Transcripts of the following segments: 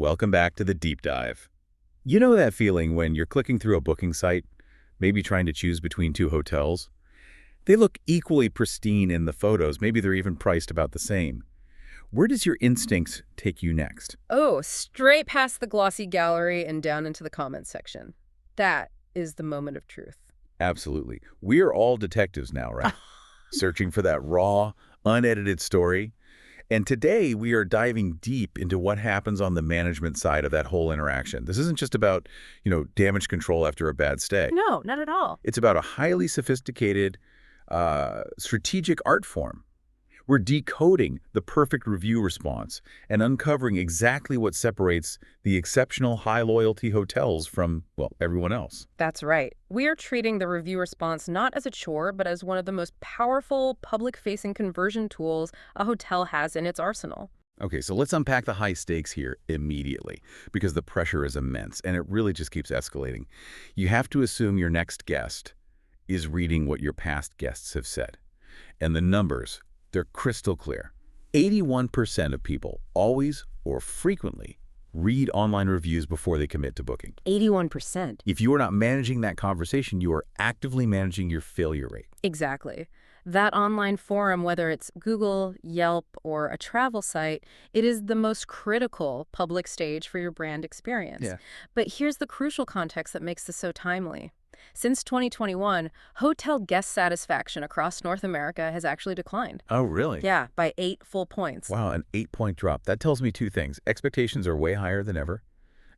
welcome back to the deep dive. You know that feeling when you're clicking through a booking site, maybe trying to choose between two hotels? They look equally pristine in the photos, maybe they're even priced about the same. Where does your instincts take you next? Oh, straight past the glossy gallery and down into the comments section. That is the moment of truth. Absolutely. We're all detectives now, right? Searching for that raw, unedited story. And today we are diving deep into what happens on the management side of that whole interaction. This isn't just about, damage control after a bad stay. No, not at all. It's about a highly sophisticated, strategic art form. We're decoding the perfect review response and uncovering exactly what separates the exceptional high-loyalty hotels from, well, everyone else. That's right. We are treating the review response not as a chore, but as one of the most powerful public-facing conversion tools a hotel has in its arsenal. Okay, so let's unpack the high stakes here immediately, because the pressure is immense, and it really just keeps escalating. You have to assume your next guest is reading what your past guests have said. And the numbers, they're crystal clear. 81% of people always or frequently read online reviews before they commit to booking. 81%. If you are not managing that conversation, you are actively managing your failure rate. Exactly. That online forum, whether it's Google, Yelp, or a travel site, it is the most critical public stage for your brand experience. Yeah. But here's the crucial context that makes this so timely. Since 2021, hotel guest satisfaction across North America has actually declined. Oh, really? Yeah, by 8 full points. Wow, an 8-point drop. That tells me two things. Expectations are way higher than ever,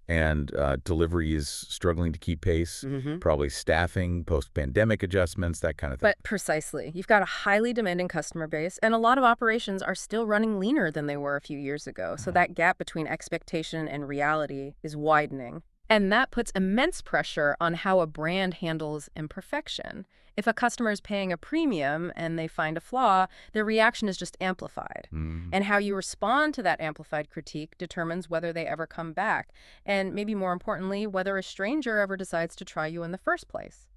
and delivery is struggling to keep pace. Probably staffing, post-pandemic adjustments, that kind of thing. But precisely. You've got a highly demanding customer base, and a lot of operations are still running leaner than they were a few years ago. So that gap between expectation and reality is widening. And that puts immense pressure on how a brand handles imperfection. If a customer is paying a premium and they find a flaw, their reaction is just amplified. And how you respond to that amplified critique determines whether they ever come back, and maybe more importantly, whether a stranger ever decides to try you in the first place.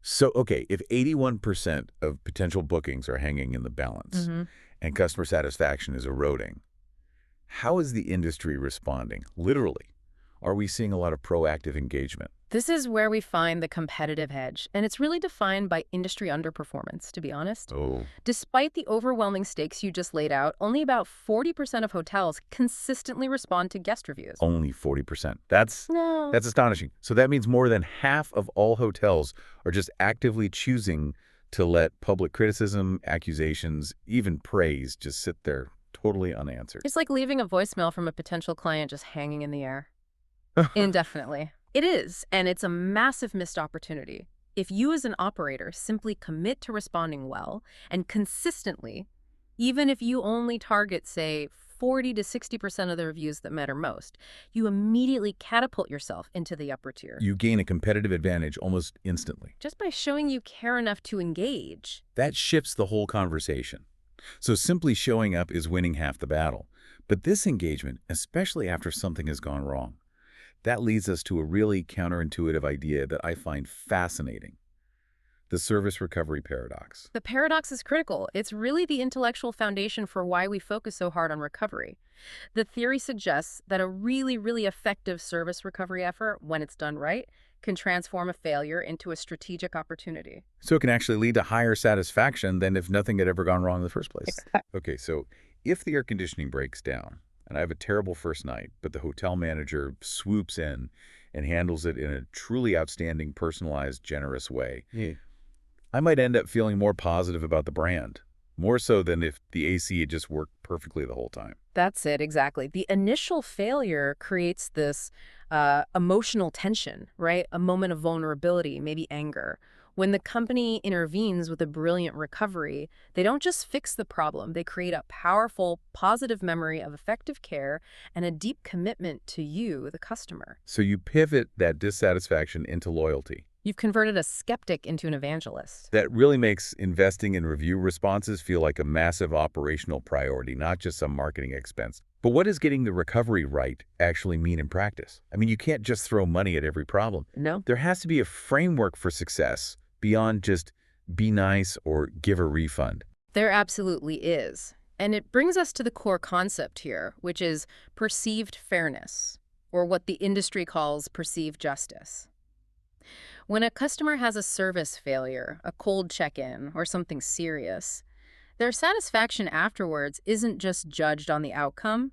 So, okay, if 81% of potential bookings are hanging in the balance and customer satisfaction is eroding, how is the industry responding? Literally. Are we seeing a lot of proactive engagement? This is where we find the competitive edge, and it's really defined by industry underperformance, to be honest. Oh. Despite the overwhelming stakes you just laid out, only about 40% of hotels consistently respond to guest reviews. Only 40%. That's No. astonishing. So that means more than half of all hotels are just actively choosing to let public criticism, accusations, even praise just sit there totally unanswered. It's like leaving a voicemail from a potential client just hanging in the air. Indefinitely. It is, and it's a massive missed opportunity. If you as an operator simply commit to responding well and consistently, even if you only target, say, 40 to 60% of the reviews that matter most, you immediately catapult yourself into the upper tier. You gain a competitive advantage almost instantly. Just by showing you care enough to engage. That shifts the whole conversation. So simply showing up is winning half the battle. But this engagement, especially after something has gone wrong, that leads us to a really counterintuitive idea that I find fascinating. The service recovery paradox. The paradox is critical. It's really the intellectual foundation for why we focus so hard on recovery. The theory suggests that a really, really effective service recovery effort, when it's done right, can transform a failure into a strategic opportunity. So it can actually lead to higher satisfaction than if nothing had ever gone wrong in the first place. Exactly. Okay, so if the air conditioning breaks down, and I have a terrible first night, but the hotel manager swoops in and handles it in a truly outstanding, personalized, generous way, I might end up feeling more positive about the brand, more so than if the AC had just worked perfectly the whole time. That's it, exactly. The initial failure creates this emotional tension, right? A moment of vulnerability, maybe anger. When the company intervenes with a brilliant recovery, they don't just fix the problem, they create a powerful, positive memory of effective care and a deep commitment to you, the customer. So you pivot that dissatisfaction into loyalty. You've converted a skeptic into an evangelist. That really makes investing in review responses feel like a massive operational priority, not just some marketing expense. But what does getting the recovery right actually mean in practice? I mean, you can't just throw money at every problem. No. There has to be a framework for success beyond just be nice or give a refund. There absolutely is. And it brings us to the core concept here, which is perceived fairness, or what the industry calls perceived justice. When a customer has a service failure, a cold check-in, or something serious, their satisfaction afterwards isn't just judged on the outcome,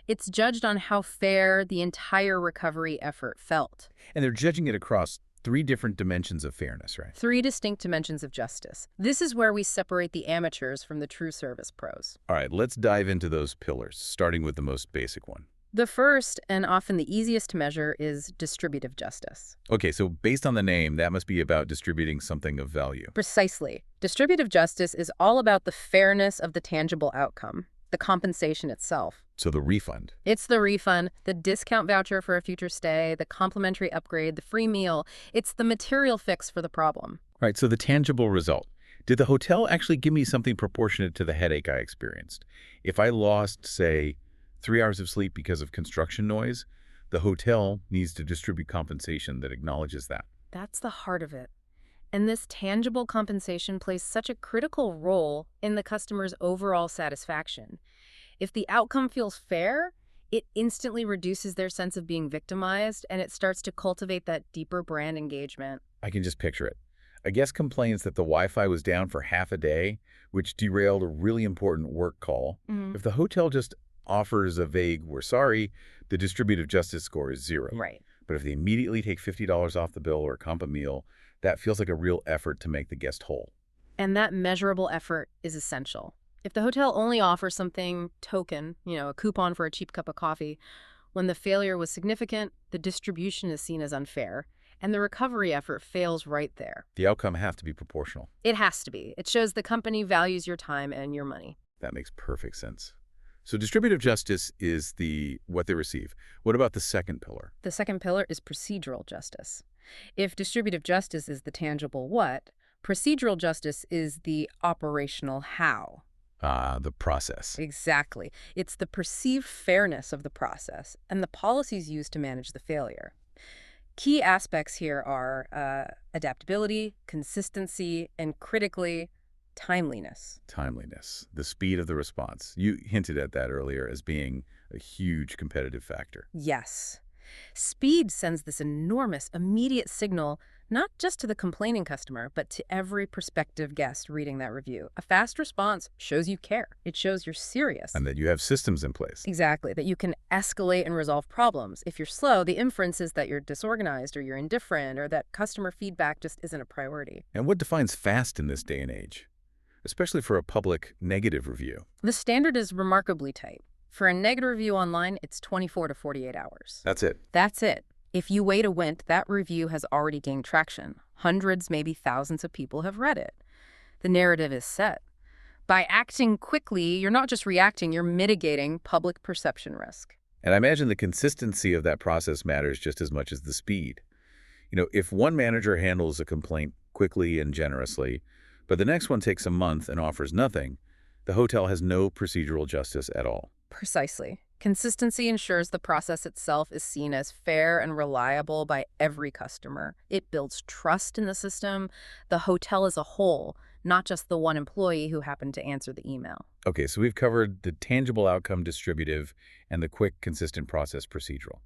it's judged on how fair the entire recovery effort felt. And they're judging it across three different dimensions of fairness, right? Three distinct dimensions of justice. This is where we separate the amateurs from the true service pros. All right, let's dive into those pillars, starting with the most basic one. The first, and often the easiest to measure, is distributive justice. Okay, so based on the name, that must be about distributing something of value. Precisely. Distributive justice is all about the fairness of the tangible outcome, the compensation itself. So the refund. It's the refund, the discount voucher for a future stay, the complimentary upgrade, the free meal. It's the material fix for the problem. Right, so the tangible result. Did the hotel actually give me something proportionate to the headache I experienced? If I lost, say, 3 hours of sleep because of construction noise, the hotel needs to distribute compensation that acknowledges that. That's the heart of it. And this tangible compensation plays such a critical role in the customer's overall satisfaction. If the outcome feels fair, it instantly reduces their sense of being victimized, and it starts to cultivate that deeper brand engagement. I can just picture it. A guest complains that the Wi-Fi was down for half a day, which derailed a really important work call. If the hotel just offers a vague, "we're sorry," the distributive justice score is 0. Right. But if they immediately take $50 off the bill or comp a meal, that feels like a real effort to make the guest whole. And that measurable effort is essential. If the hotel only offers something token, a coupon for a cheap cup of coffee, when the failure was significant, the distribution is seen as unfair, and the recovery effort fails right there. The outcome has to be proportional. It has to be. It shows the company values your time and your money. That makes perfect sense. So distributive justice is what they receive. What about the second pillar? The second pillar is procedural justice. If distributive justice is the tangible what, procedural justice is the operational how. The process. Exactly. It's the perceived fairness of the process and the policies used to manage the failure. Key aspects here are adaptability, consistency, and critically, timeliness. Timeliness, the speed of the response. You hinted at that earlier as being a huge competitive factor. Yes. Speed sends this enormous, immediate signal, not just to the complaining customer, but to every prospective guest reading that review. A fast response shows you care. It shows you're serious. And that you have systems in place. Exactly, that you can escalate and resolve problems. If you're slow, the inference is that you're disorganized or you're indifferent or that customer feedback just isn't a priority. And what defines fast in this day and age? Especially for a public negative review. The standard is remarkably tight. For a negative review online, it's 24 to 48 hours. That's it. That's it. If you wait a wint, that review has already gained traction. Hundreds, maybe thousands of people have read it. The narrative is set. By acting quickly, you're not just reacting, you're mitigating public perception risk. And I imagine the consistency of that process matters just as much as the speed. If one manager handles a complaint quickly and generously, but the next one takes a month and offers nothing, the hotel has no procedural justice at all. Precisely. Consistency ensures the process itself is seen as fair and reliable by every customer. It builds trust in the system, the hotel as a whole, not just the one employee who happened to answer the email. Okay, so we've covered the tangible outcome distributive and the quick, consistent process procedural.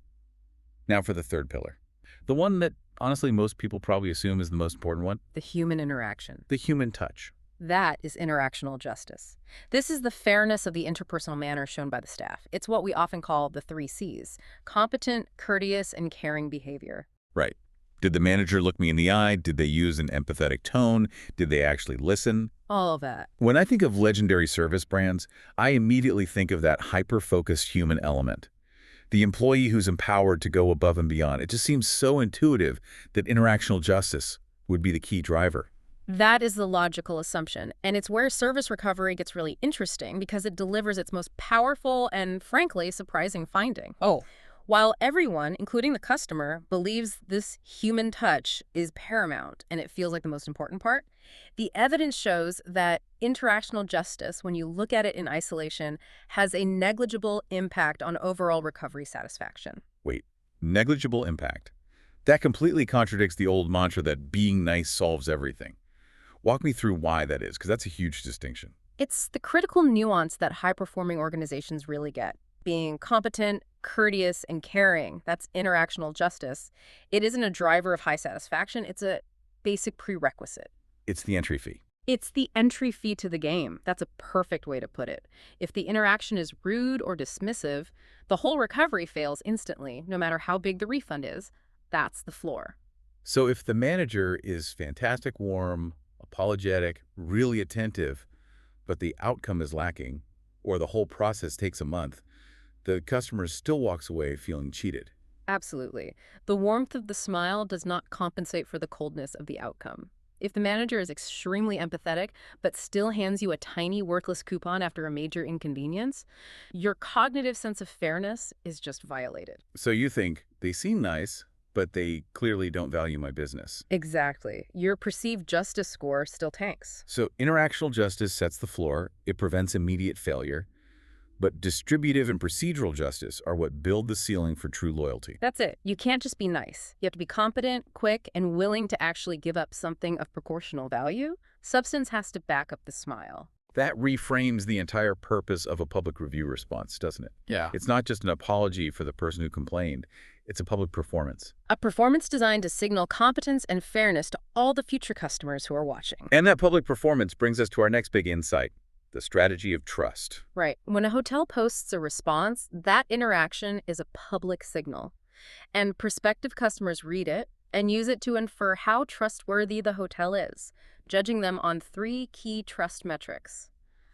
Now for the third pillar. The one that, honestly, most people probably assume is the most important one. The human interaction. The human touch. That is interactional justice. This is the fairness of the interpersonal manner shown by the staff. It's what we often call the 3 C's: competent, courteous, and caring behavior. Right. Did the manager look me in the eye? Did they use an empathetic tone? Did they actually listen? All of that. When I think of legendary service brands, I immediately think of that hyper-focused human element. The employee who's empowered to go above and beyond. It just seems so intuitive that interactional justice would be the key driver. That is the logical assumption, and it's where service recovery gets really interesting because it delivers its most powerful and, frankly, surprising finding. While everyone, including the customer, believes this human touch is paramount and it feels like the most important part, the evidence shows that interactional justice, when you look at it in isolation, has a negligible impact on overall recovery satisfaction. Wait, negligible impact? That completely contradicts the old mantra that being nice solves everything. Walk me through why that is, because that's a huge distinction. It's the critical nuance that high-performing organizations really get. Being competent, courteous, and caring, that's interactional justice. It isn't a driver of high satisfaction, it's a basic prerequisite. It's the entry fee. It's the entry fee to the game. That's a perfect way to put it. If the interaction is rude or dismissive, the whole recovery fails instantly, no matter how big the refund is. That's the floor. So if the manager is fantastic, warm, apologetic, really attentive, but the outcome is lacking, or the whole process takes a month, the customer still walks away feeling cheated. Absolutely. The warmth of the smile does not compensate for the coldness of the outcome. If the manager is extremely empathetic but still hands you a tiny worthless coupon after a major inconvenience, your cognitive sense of fairness is just violated. So you think, they seem nice, but they clearly don't value my business. Exactly. Your perceived justice score still tanks. So interactional justice sets the floor, it prevents immediate failure, but distributive and procedural justice are what build the ceiling for true loyalty. That's it. You can't just be nice. You have to be competent, quick, and willing to actually give up something of proportional value. Substance has to back up the smile. That reframes the entire purpose of a public review response, doesn't it? Yeah. It's not just an apology for the person who complained. It's a public performance. A performance designed to signal competence and fairness to all the future customers who are watching. And that public performance brings us to our next big insight, the strategy of trust. Right. When a hotel posts a response, that interaction is a public signal. And prospective customers read it and use it to infer how trustworthy the hotel is, judging them on 3 key trust metrics: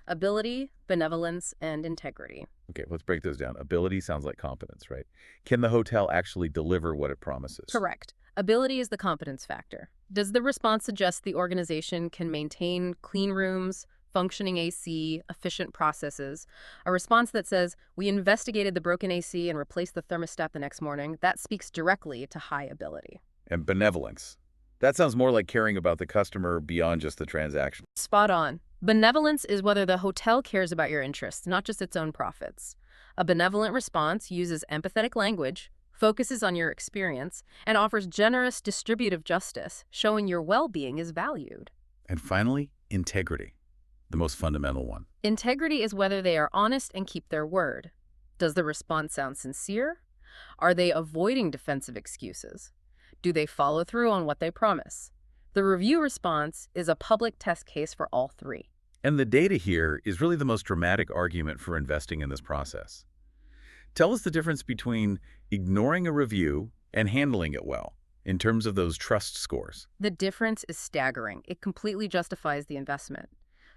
ability, benevolence, and integrity. Okay, let's break those down. Ability sounds like competence, right? Can the hotel actually deliver what it promises? Correct. Ability is the competence factor. Does the response suggest the organization can maintain clean rooms, functioning AC, efficient processes? A response that says, "We investigated the broken AC and replaced the thermostat the next morning," that speaks directly to high ability. And benevolence. That sounds more like caring about the customer beyond just the transaction. Spot on. Benevolence is whether the hotel cares about your interests, not just its own profits. A benevolent response uses empathetic language, focuses on your experience, and offers generous distributive justice, showing your well-being is valued. And finally, integrity, the most fundamental one. Integrity is whether they are honest and keep their word. Does the response sound sincere? Are they avoiding defensive excuses? Do they follow through on what they promise? The review response is a public test case for all 3. And the data here is really the most dramatic argument for investing in this process. Tell us the difference between ignoring a review and handling it well in terms of those trust scores. The difference is staggering. It completely justifies the investment.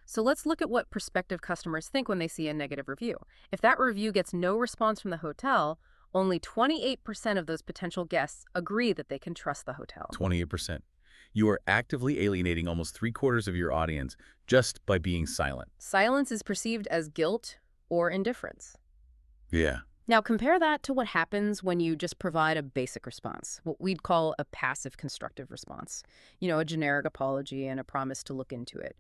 So let's look at what prospective customers think when they see a negative review. If that review gets no response from the hotel, only 28% of those potential guests agree that they can trust the hotel. 28%. You are actively alienating almost 3/4 of your audience just by being silent. Silence is perceived as guilt or indifference. Yeah. Now compare that to what happens when you just provide a basic response, what we'd call a passive constructive response. A generic apology and a promise to look into it.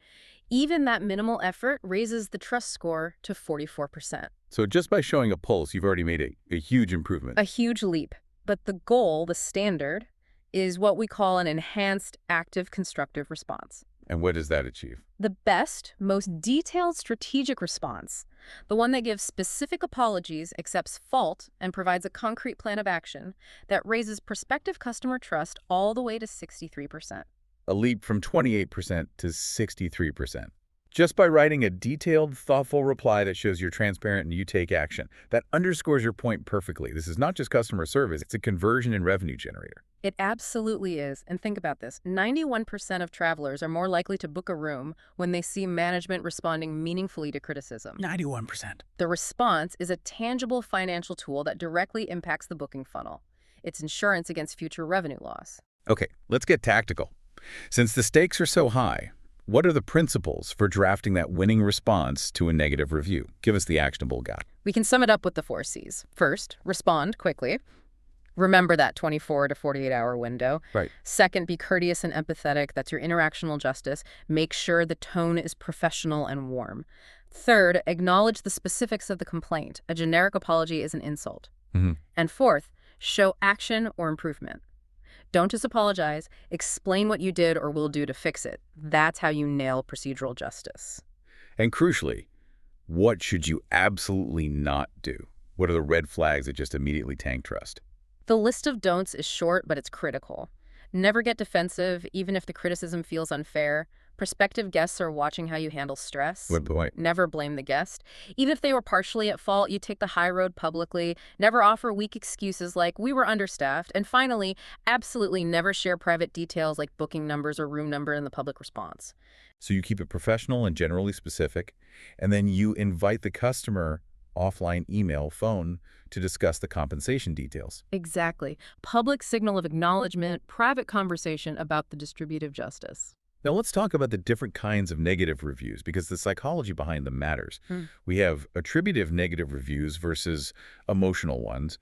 Even that minimal effort raises the trust score to 44%. So just by showing a pulse, you've already made a huge improvement. A huge leap. But the goal, the standard, is what we call an enhanced active constructive response. And what does that achieve? The best, most detailed strategic response, the one that gives specific apologies, accepts fault, and provides a concrete plan of action that raises prospective customer trust all the way to 63%. A leap from 28% to 63%. Just by writing a detailed, thoughtful reply that shows you're transparent and you take action. That underscores your point perfectly. This is not just customer service, it's a conversion and revenue generator. It absolutely is. And think about this. 91% of travelers are more likely to book a room when they see management responding meaningfully to criticism. 91%. The response is a tangible financial tool that directly impacts the booking funnel. It's insurance against future revenue loss. Okay, let's get tactical. Since the stakes are so high, what are the principles for drafting that winning response to a negative review? Give us the actionable guide. We can sum it up with the 4 C's. First, respond quickly. Remember that 24 to 48-hour window. Right. Second, be courteous and empathetic. That's your interactional justice. Make sure the tone is professional and warm. Third, acknowledge the specifics of the complaint. A generic apology is an insult. And fourth, show action or improvement. Don't just apologize. Explain what you did or will do to fix it. That's how you nail procedural justice. And crucially, what should you absolutely not do? What are the red flags that just immediately tank trust? The list of don'ts is short, but it's critical. Never get defensive, even if the criticism feels unfair. Prospective guests are watching how you handle stress. Good point. Never blame the guest. Even if they were partially at fault, you take the high road publicly. Never offer weak excuses like, we were understaffed. And finally, absolutely never share private details like booking numbers or room number in the public response. So you keep it professional and generally specific, and then you invite the customer offline email, phone, to discuss the compensation details. Exactly. Public signal of acknowledgement, private conversation about the distributive justice. Now let's talk about the different kinds of negative reviews because the psychology behind them matters. We have attributive negative reviews versus emotional ones.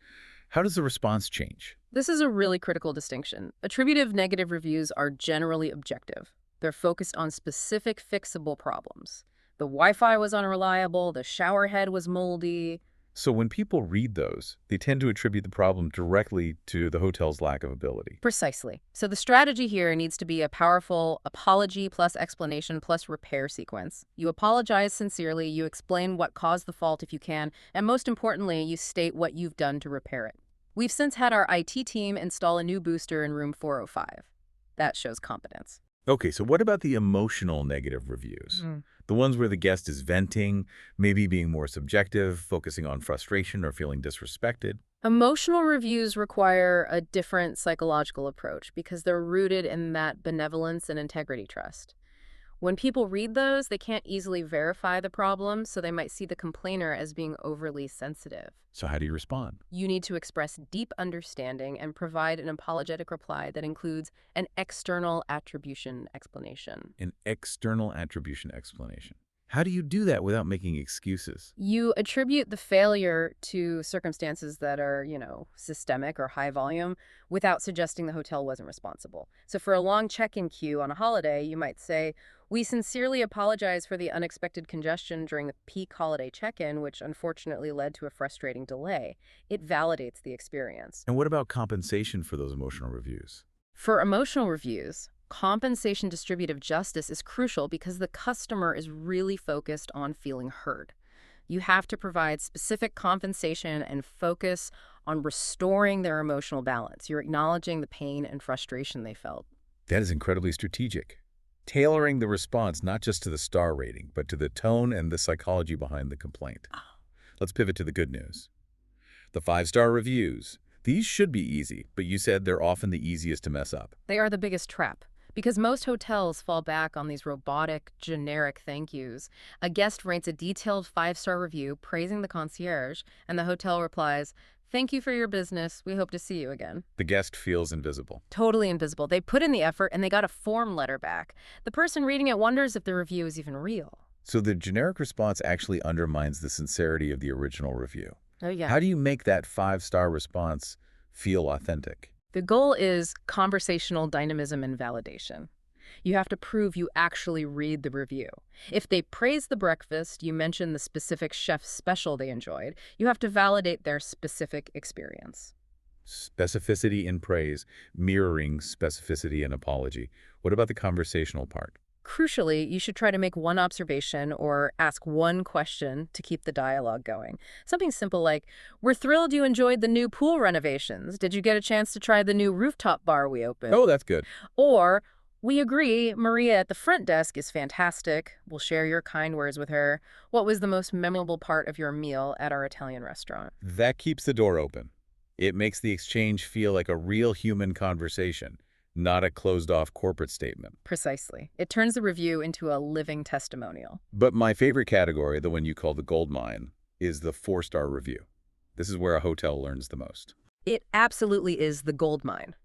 How does the response change? This is a really critical distinction. Attributive negative reviews are generally objective. They're focused on specific fixable problems. The Wi-Fi was unreliable, the shower head was moldy. So when people read those, they tend to attribute the problem directly to the hotel's lack of ability. Precisely. So the strategy here needs to be a powerful apology plus explanation plus repair sequence. You apologize sincerely, you explain what caused the fault if you can, and most importantly, you state what you've done to repair it. We've since had our IT team install a new booster in room 405. That shows competence. Okay, so what about the emotional negative reviews? The ones where the guest is venting, maybe being more subjective, focusing on frustration or feeling disrespected. Emotional reviews require a different psychological approach because they're rooted in that benevolence and integrity trust. When people read those, they can't easily verify the problem, so they might see the complainer as being overly sensitive. So how do you respond? You need to express deep understanding and provide an apologetic reply that includes an external attribution explanation. An external attribution explanation. How do you do that without making excuses? You attribute the failure to circumstances that are, systemic or high volume without suggesting the hotel wasn't responsible. So for a long check-in queue on a holiday, you might say, "We sincerely apologize for the unexpected congestion during the peak holiday check-in, which unfortunately led to a frustrating delay." It validates the experience. And what about compensation for those emotional reviews? For emotional reviews, compensation distributive justice is crucial because the customer is really focused on feeling heard. You have to provide specific compensation and focus on restoring their emotional balance. You're acknowledging the pain and frustration they felt. That is incredibly strategic. Tailoring the response not just to the star rating, but to the tone and the psychology behind the complaint. Let's pivot to the good news. The 5-star reviews. These should be easy, but you said they're often the easiest to mess up. They are the biggest trap. Because most hotels fall back on these robotic, generic thank yous. A guest writes a detailed 5-star review praising the concierge, and the hotel replies, "Thank you for your business. We hope to see you again." The guest feels invisible. Totally invisible. They put in the effort, and they got a form letter back. The person reading it wonders if the review is even real. So the generic response actually undermines the sincerity of the original review. Oh, yeah. How do you make that 5-star response feel authentic? The goal is conversational dynamism and validation. You have to prove you actually read the review. If they praise the breakfast, you mention the specific chef's special they enjoyed, you have to validate their specific experience. Specificity in praise, mirroring specificity in apology. What about the conversational part? Crucially, you should try to make one observation or ask one question to keep the dialogue going. Something simple like, "We're thrilled you enjoyed the new pool renovations. Did you get a chance to try the new rooftop bar we opened?" Oh, that's good. Or, "We agree, Maria at the front desk is fantastic. We'll share your kind words with her. What was the most memorable part of your meal at our Italian restaurant?" That keeps the door open. It makes the exchange feel like a real human conversation, not a closed-off corporate statement. Precisely. It turns the review into a living testimonial. But my favorite category, the one you call the gold mine, is the 4-star review. This is where a hotel learns the most. It absolutely is the gold mine.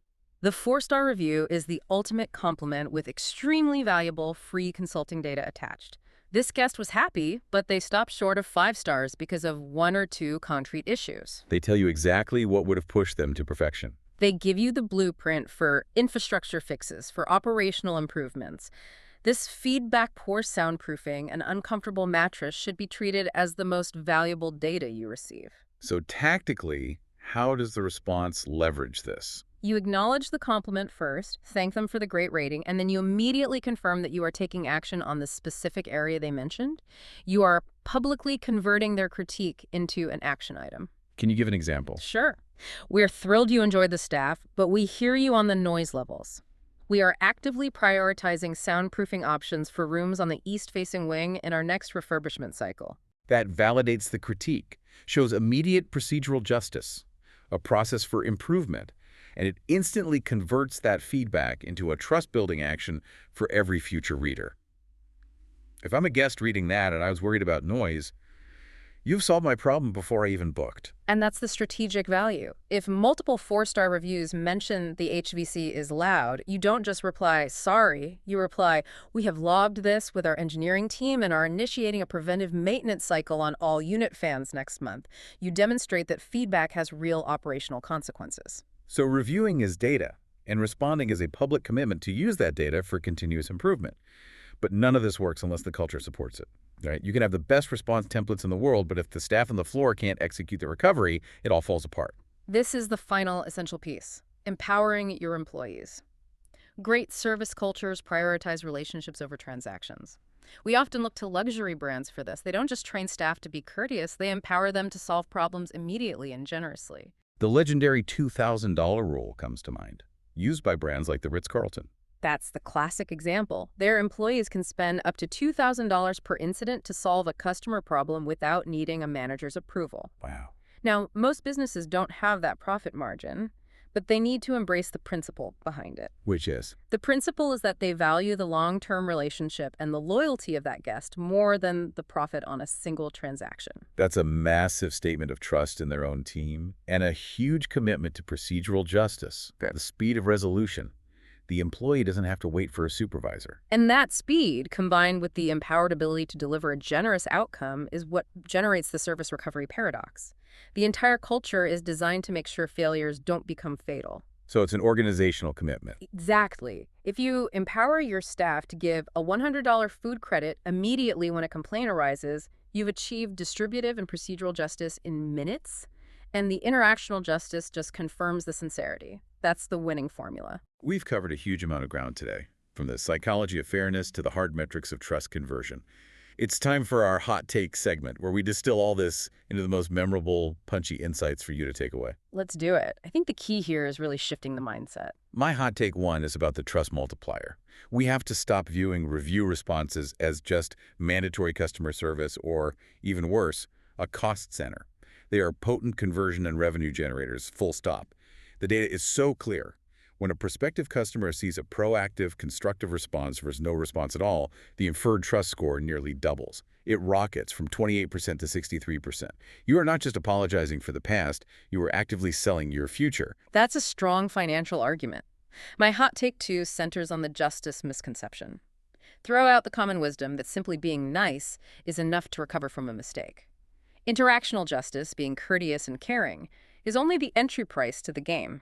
The 4-star review is the ultimate compliment with extremely valuable free consulting data attached. This guest was happy, but they stopped short of 5 stars because of 1 or 2 concrete issues. They tell you exactly what would have pushed them to perfection. They give you the blueprint for infrastructure fixes, for operational improvements. This feedback poor soundproofing and uncomfortable mattress should be treated as the most valuable data you receive. So tactically, how does the response leverage this? You acknowledge the compliment first, thank them for the great rating, and then you immediately confirm that you are taking action on the specific area they mentioned. You are publicly converting their critique into an action item. Can you give an example? Sure. We're thrilled you enjoyed the staff, but we hear you on the noise levels. We are actively prioritizing soundproofing options for rooms on the east-facing wing in our next refurbishment cycle. That validates the critique, shows immediate procedural justice, a process for improvement, and it instantly converts that feedback into a trust-building action for every future reader. If I'm a guest reading that and I was worried about noise, you've solved my problem before I even booked. And that's the strategic value. If multiple 4-star reviews mention the HVC is loud, you don't just reply, sorry. You reply, we have logged this with our engineering team and are initiating a preventive maintenance cycle on all unit fans next month. You demonstrate that feedback has real operational consequences. So reviewing is data, and responding is a public commitment to use that data for continuous improvement. But none of this works unless the culture supports it. Right? You can have the best response templates in the world, but if the staff on the floor can't execute the recovery, it all falls apart. This is the final essential piece, empowering your employees. Great service cultures prioritize relationships over transactions. We often look to luxury brands for this. They don't just train staff to be courteous, they empower them to solve problems immediately and generously. The legendary $2,000 rule comes to mind, used by brands like the Ritz-Carlton. That's the classic example. Their employees can spend up to $2,000 per incident to solve a customer problem without needing a manager's approval. Wow. Now, most businesses don't have that profit margin, but they need to embrace the principle behind it. Which is? The principle is that they value the long-term relationship and the loyalty of that guest more than the profit on a single transaction. That's a massive statement of trust in their own team and a huge commitment to procedural justice, the speed of resolution. The employee doesn't have to wait for a supervisor. And that speed, combined with the empowered ability to deliver a generous outcome, is what generates the service recovery paradox. The entire culture is designed to make sure failures don't become fatal. So it's an organizational commitment. Exactly. If you empower your staff to give a $100 food credit immediately when a complaint arises, you've achieved distributive and procedural justice in minutes, and the interactional justice just confirms the sincerity. That's the winning formula. We've covered a huge amount of ground today, from the psychology of fairness to the hard metrics of trust conversion. It's time for our hot take segment, where we distill all this into the most memorable, punchy insights for you to take away. Let's do it. I think the key here is really shifting the mindset. My hot take 1 is about the trust multiplier. We have to stop viewing review responses as just mandatory customer service or, even worse, a cost center. They are potent conversion and revenue generators, full stop. The data is so clear. When a prospective customer sees a proactive, constructive response versus no response at all, the inferred trust score nearly doubles. It rockets from 28% to 63%. You are not just apologizing for the past, you are actively selling your future. That's a strong financial argument. My hot take 2 centers on the justice misconception. Throw out the common wisdom that simply being nice is enough to recover from a mistake. Interactional justice, being courteous and caring, is only the entry price to the game.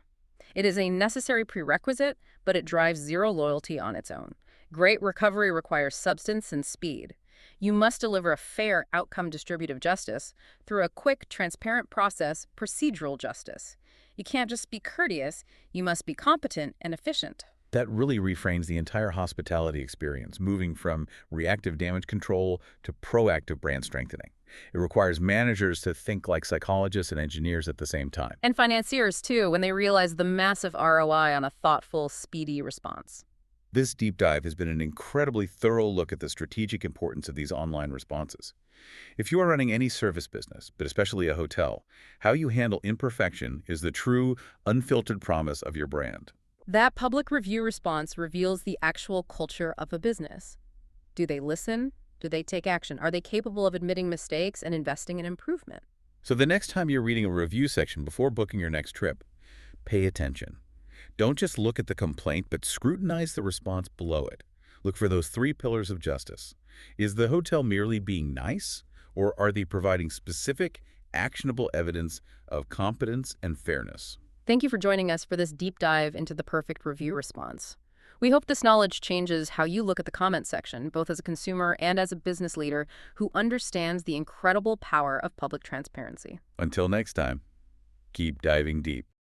It is a necessary prerequisite, but it drives zero loyalty on its own. Great recovery requires substance and speed. You must deliver a fair outcome distributive justice through a quick, transparent process, procedural justice. You can't just be courteous, you must be competent and efficient. That really reframes the entire hospitality experience, moving from reactive damage control to proactive brand strengthening. It requires managers to think like psychologists and engineers at the same time. And financiers, too, when they realize the massive ROI on a thoughtful, speedy response. This deep dive has been an incredibly thorough look at the strategic importance of these online responses. If you are running any service business, but especially a hotel, how you handle imperfection is the true, unfiltered promise of your brand. That public review response reveals the actual culture of a business. Do they listen? Do they take action? Are they capable of admitting mistakes and investing in improvement? So the next time you're reading a review section before booking your next trip, pay attention. Don't just look at the complaint, but scrutinize the response below it. Look for those 3 pillars of justice. Is the hotel merely being nice, or are they providing specific, actionable evidence of competence and fairness? Thank you for joining us for this deep dive into the perfect review response. We hope this knowledge changes how you look at the comment section, both as a consumer and as a business leader who understands the incredible power of public transparency. Until next time, keep diving deep.